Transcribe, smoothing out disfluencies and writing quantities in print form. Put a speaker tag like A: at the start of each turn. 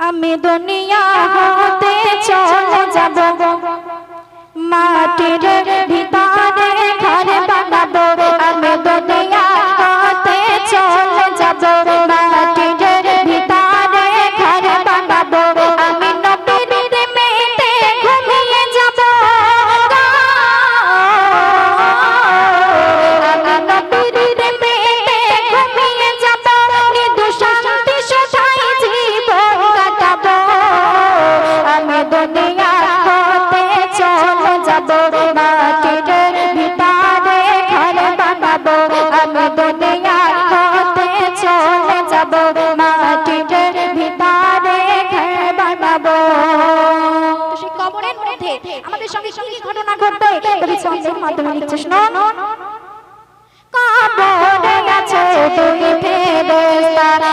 A: আমি দুনিয়া হতে চলে যাব, মাটির ভিতরে ঘর বানাবো। আমি দুনিয়া হতে চলে যাব, মাটির ভিতরে ঘর বানাবো। আমি নবীর প্রেমেতে ঘুমিয়ে যাব, আমি নবীর প্রেমেতে ঘুমিয়ে যাব। নিদু শান্তি সুখাই জীবন কাটাবো। আমি দুনিয়া হতে চলে যাব, মাটির ভিতরে ঘর বানাবো। আমি দুনিয়া হতে চলে যাব, মাটির ভিতরে ঘর বানাবো। তো সেই কবরের মধ্যে আমাদের সঙ্গে কি ঘটনা ঘটবে তবে ছন্দের মাধ্যমে লিখছে, শুনুন। কবরে আছে দুই ফেরেশতা।